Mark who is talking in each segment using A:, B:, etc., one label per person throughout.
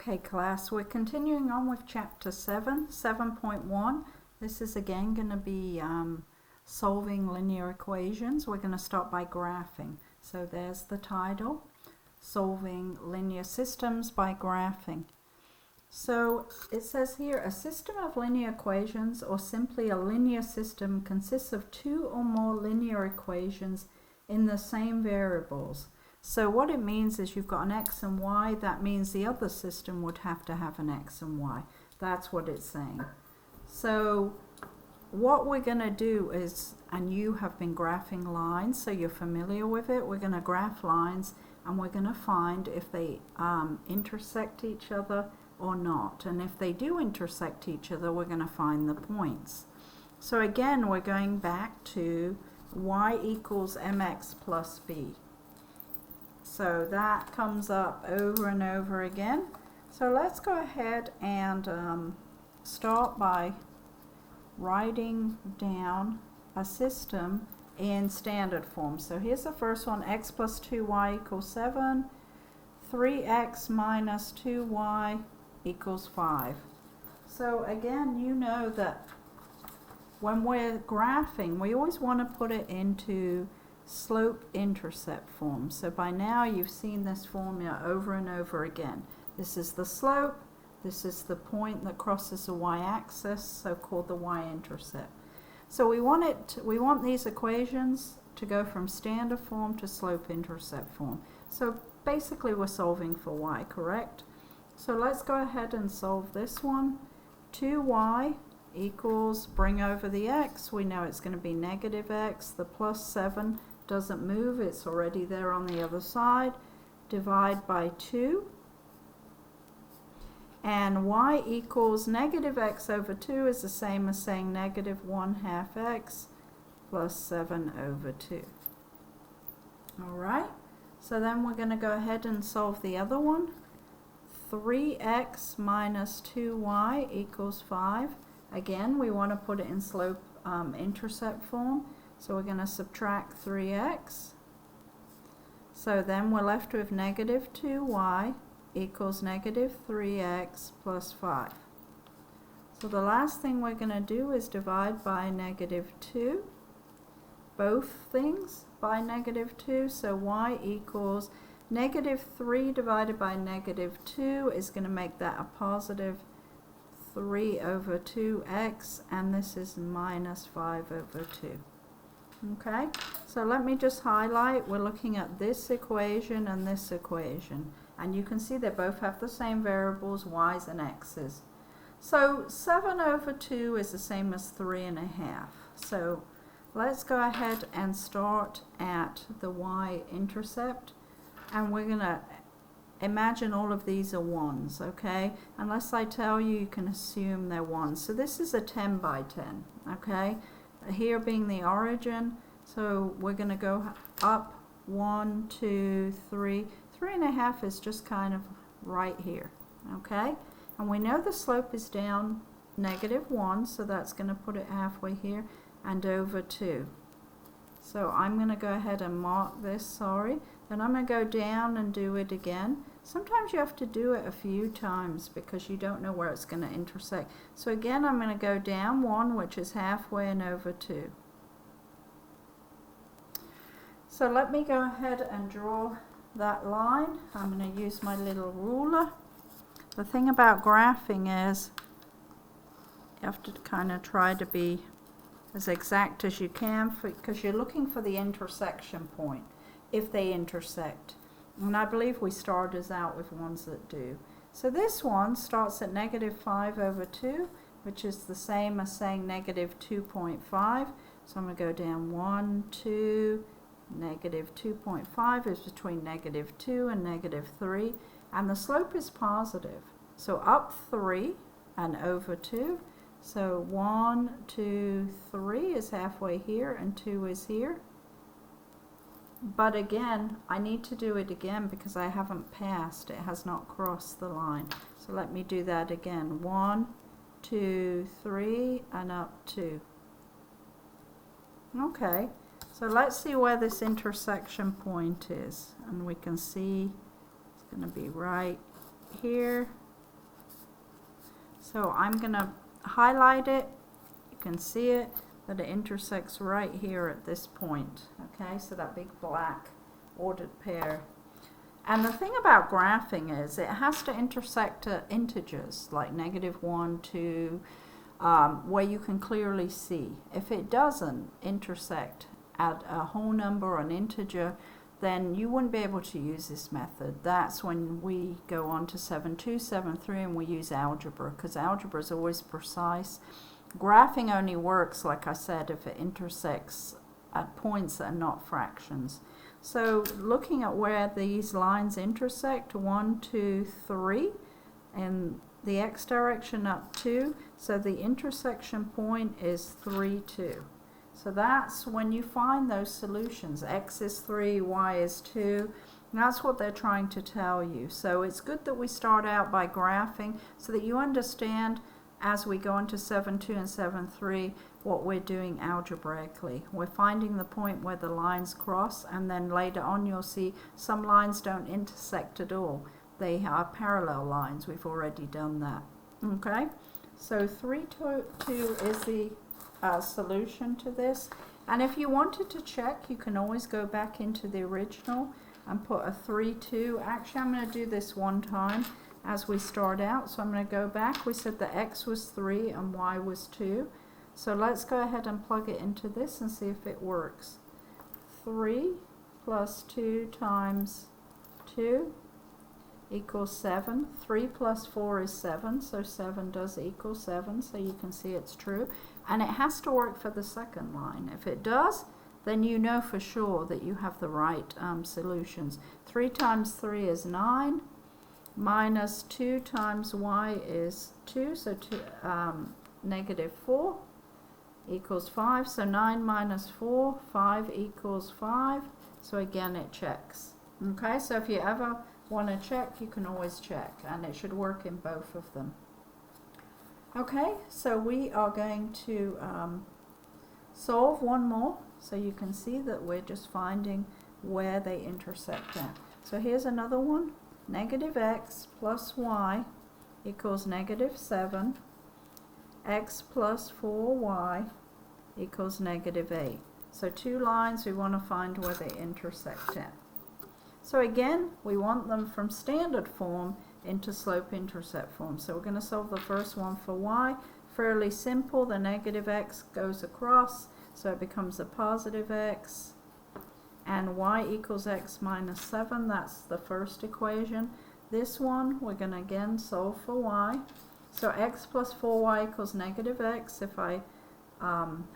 A: Okay class, we're continuing on with chapter 7, 7.1. This is again going to be solving linear equations. We're going to start by graphing. So there's the title, Solving Linear Systems by Graphing. So it says here, a system of linear equations, or simply a linear system, consists of two or more linear equations in the same variables. So what it means is you've got an x and y. That means the other system would have to have an x and y. That's what it's saying. So what we're going to do is, and you have been graphing lines, so you're familiar with it. We're going to graph lines and we're going to find if they intersect each other or not. And if they do intersect each other, we're going to find the points. So again, we're going back to y equals mx plus b. So that comes up over and over again. So let's go ahead and start by writing down a system in standard form. So here's the first one, x plus 2y equals 7, 3x minus 2y equals 5. So again, you know that when we're graphing, we always want to put it into slope-intercept form. So by now you've seen this formula over and over again. This is the slope, this is the point that crosses the y-axis, so called the y-intercept. So we want these equations to go from standard form to slope-intercept form. So basically we're solving for y, correct? So let's go ahead and solve this one. 2y equals, bring over the x, we know it's going to be negative x, the plus 7 doesn't move, it's already there on the other side, divide by 2, and y equals negative x over 2 is the same as saying negative 1/2 x plus 7 over 2. Alright, so then we're going to go ahead and solve the other one. 3x minus 2y equals 5. Again, we want to put it in slope intercept form. So we're going to subtract 3x. So then we're left with negative 2y equals negative 3x plus 5. So the last thing we're going to do is divide by negative 2. Both things by negative 2. So y equals negative 3 divided by negative 2 is going to make that a positive 3 over 2x, and this is minus 5 over 2. Okay, so let me just highlight, we're looking at this equation and this equation, and you can see they both have the same variables, y's and x's. So 7 over 2 is the same as 3.5. So let's go ahead and start at the y-intercept, and we're going to imagine all of these are 1s, okay? Unless I tell you, you can assume they're 1s. So this is a 10 by 10, okay? Here being the origin, so we're going to go up 1, 2, 3. 3.5 is just kind of right here, okay? And we know the slope is down negative 1, so that's going to put it halfway here, and over 2. So I'm going to go ahead and mark this, sorry. Then I'm going to go down and do it again. Sometimes you have to do it a few times because you don't know where it's going to intersect. So again, I'm going to go down 1, which is halfway, and over 2. So let me go ahead and draw that line. I'm going to use my little ruler. The thing about graphing is you have to kind of try to be as exact as you can because you're looking for the intersection point if they intersect. And I believe we started out with ones that do. So this one starts at negative 5 over 2, which is the same as saying negative 2.5. So I'm going to go down 1, 2, negative 2.5 is between negative 2 and negative 3. And the slope is positive. So up 3 and over 2. So 1, 2, 3 is halfway here, and 2 is here. But again, I need to do it again because I haven't passed. It has not crossed the line. So let me do that again. 1, 2, 3, and up 2. Okay, so let's see where this intersection point is. And we can see it's going to be right here So I'm going to highlight it. You can see it, that it intersects right here at this point. Okay, so that big black ordered pair. And the thing about graphing is it has to intersect integers like -1, 2, where you can clearly see. If it doesn't intersect at a whole number or an integer, then you wouldn't be able to use this method. That's when we go on to 7.2, 7.3 and we use algebra, because algebra is always precise. Graphing only works, like I said, if it intersects at points that are not fractions. So looking at where these lines intersect, 1, 2, 3, in the x direction up 2, so the intersection point is 3, 2. So that's when you find those solutions. X is 3, y is 2. And that's what they're trying to tell you. So it's good that we start out by graphing so that you understand as we go into 7.2 and 7.3 what we're doing algebraically. We're finding the point where the lines cross, and then later on you'll see some lines don't intersect at all. They are parallel lines. We've already done that. Okay, so 3, 2 is the solution to this. And if you wanted to check, you can always go back into the original and put a 3, 2. Actually, I'm going to do this one time as we start out. So I'm going to go back. We said that x was 3 and y was 2. So let's go ahead and plug it into this and see if it works. 3 plus 2 times 2 equals 7. 3 plus 4 is 7, so 7 does equal 7, so you can see it's true. And it has to work for the second line. If it does, then you know for sure that you have the right solutions. 3 times 3 is 9, minus 2 times y is 2, so -4 equals 5. So 9 minus 4, 5 equals 5. So again, it checks. Okay, so if you ever want to check, you can always check, and it should work in both of them. Okay, so we are going to solve one more, so you can see that we're just finding where they intersect at. So here's another one. -x plus y equals -7. X plus 4y equals -8. So two lines, we want to find where they intersect at. So again, we want them from standard form into slope-intercept form. So we're going to solve the first one for y. Fairly simple. The -x goes across, so it becomes a +x. And y equals x minus 7. That's the first equation. This one, we're going to again solve for y. So x plus 4y equals -x. If I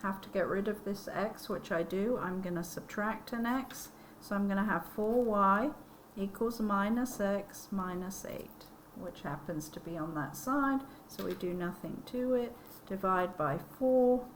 A: have to get rid of this x, which I do, I'm going to subtract an x. So I'm going to have 4y equals -x minus 8, which happens to be on that side. So we do nothing to it. Divide by 4.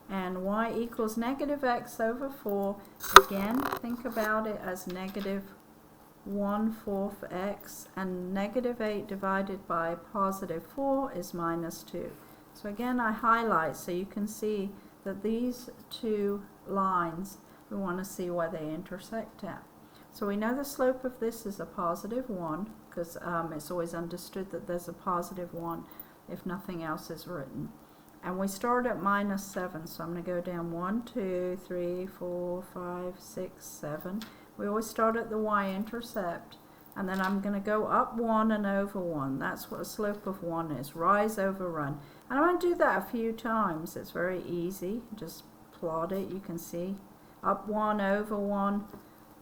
A: And y equals -x over 4. Again, think about it as -1/4 x, and -8 divided by +4 is -2. So again, I highlight so you can see that these two lines, we want to see where they intersect at. So we know the slope of this is a +1, because it's always understood that there's a +1 if nothing else is written. And we start at -7, so I'm going to go down 1, 2, 3, 4, 5, 6, 7. We always start at the y-intercept, and then I'm going to go up 1 and over 1. That's what a slope of 1 is, rise over run. And I'm going to do that a few times. It's very easy. Just plot it, you can see. Up 1, over 1,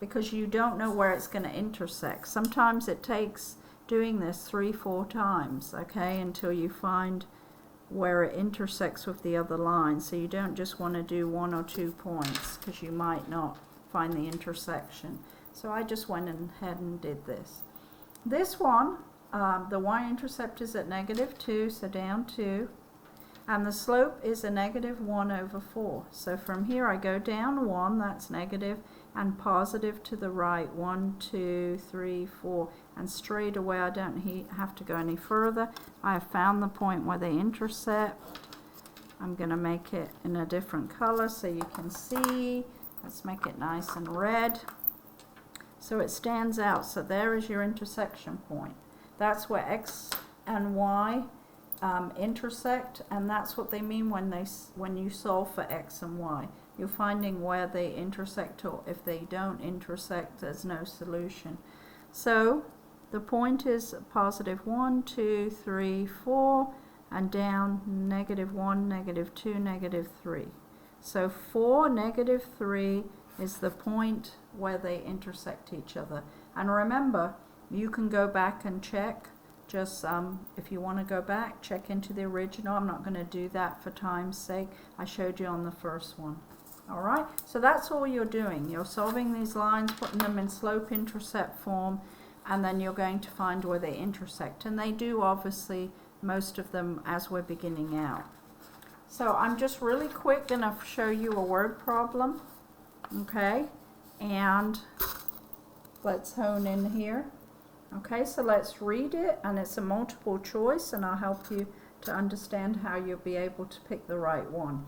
A: because you don't know where it's going to intersect. Sometimes it takes doing this 3, 4 times, okay, until you find where it intersects with the other line. So you don't just want to do 1 or 2 points, because you might not find the intersection. So I just went ahead and did this. This one, the y-intercept is at -2, so down 2. And the slope is a -1 over 4. So from here I go down 1, that's negative, and positive to the right, 1, 2, 3, 4. And straight away I don't have to go any further. I have found the point where they intersect. I'm going to make it in a different color so you can see. Let's make it nice and red. So it stands out. So there is your intersection point. That's where x and y intersect, and that's what they mean when you solve for x and y. You're finding where they intersect, or if they don't intersect, there's no solution. So the point is positive 1, 2, 3, 4, and down negative 1, negative 2, negative 3. So 4, negative 3 is the point where they intersect each other. And remember, you can go back and check. Just if you want to go back, check into the original. I'm not going to do that for time's sake. I showed you on the first one. Alright, so that's all you're doing. You're solving these lines, putting them in slope-intercept form, and then you're going to find where they intersect. And they do, obviously, most of them as we're beginning out. So I'm just really quick going to show you a word problem. Okay, and let's hone in here. Okay, so let's read it, and it's a multiple choice, and I'll help you to understand how you'll be able to pick the right one.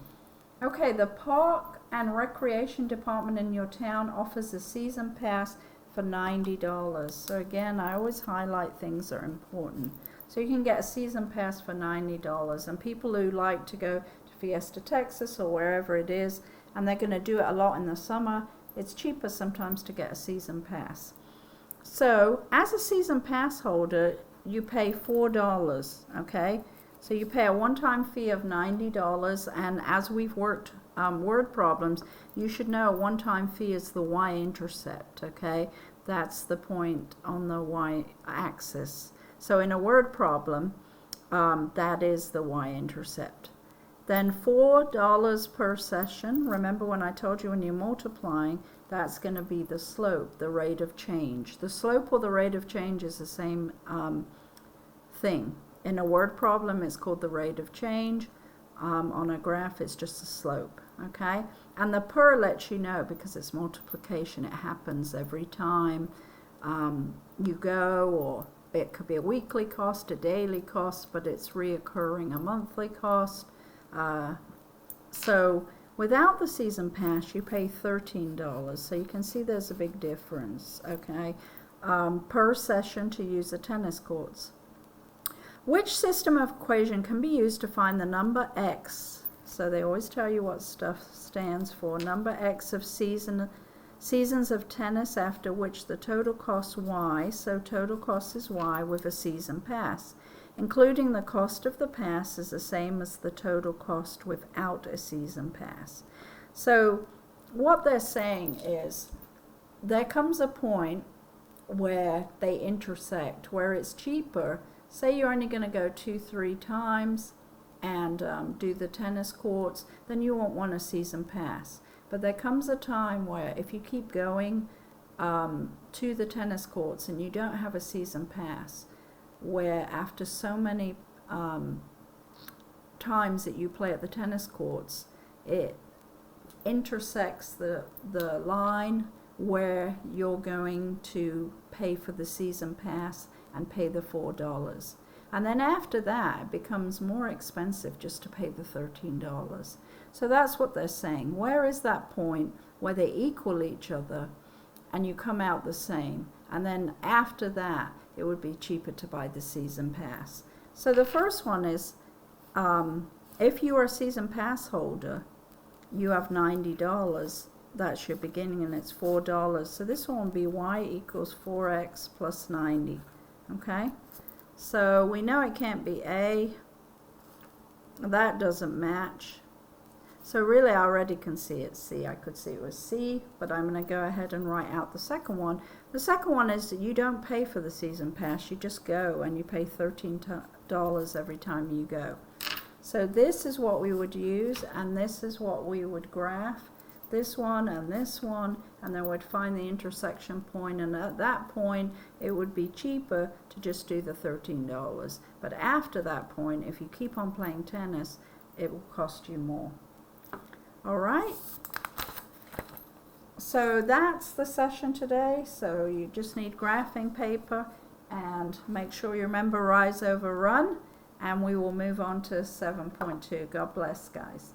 A: Okay, the Park and Recreation Department in your town offers a season pass for $90. So again, I always highlight things that are important. So you can get a season pass for $90, and people who like to go to Fiesta, Texas, or wherever it is, and they're going to do it a lot in the summer, it's cheaper sometimes to get a season pass. So as a season pass holder, you pay $4, okay? So you pay a one-time fee of $90, and as we've worked word problems, you should know a one-time fee is the y-intercept, okay? That's the point on the y-axis. So in a word problem, that is the y-intercept. Then $4 per session. Remember when I told you when you're multiplying, that's going to be the slope, the rate of change. The slope or the rate of change is the same thing. In a word problem, it's called the rate of change. On a graph, it's just the slope. Okay? And the per lets you know, because it's multiplication, it happens every time you go, or it could be a weekly cost, a daily cost, but it's reoccurring, a monthly cost. So without the season pass, you pay $13. So you can see there's a big difference, okay, per session to use the tennis courts. Which system of equation can be used to find the number x? So they always tell you what stuff stands for. Number x of seasons of tennis after which the total costs y, so total cost is y with a season pass, including the cost of the pass is the same as the total cost without a season pass. So what they're saying is there comes a point where they intersect, where it's cheaper. Say you're only going to go 2-3 times and do the tennis courts, then you won't want a season pass. But there comes a time where if you keep going to the tennis courts and you don't have a season pass, where after so many times that you play at the tennis courts, it intersects the line where you're going to pay for the season pass and pay the $4. And then after that, it becomes more expensive just to pay the $13. So that's what they're saying. Where is that point where they equal each other and you come out the same? And then after that, it would be cheaper to buy the season pass. So the first one is, if you are a season pass holder, you have $90. That's your beginning, and it's $4. So this one will be y equals 4x plus 90. Okay? So we know it can't be A. That doesn't match. So really I already can see it's C. I could see it was C, but I'm going to go ahead and write out the second one. The second one is that you don't pay for the season pass. You just go and you pay $13 every time you go. So this is what we would use, and this is what we would graph. This one, and then we'd find the intersection point, and at that point it would be cheaper to just do the $13. But after that point, if you keep on playing tennis, it will cost you more. Alright, so that's the session today. So you just need graphing paper, and make sure you remember rise over run, and we will move on to 7.2. God bless, guys.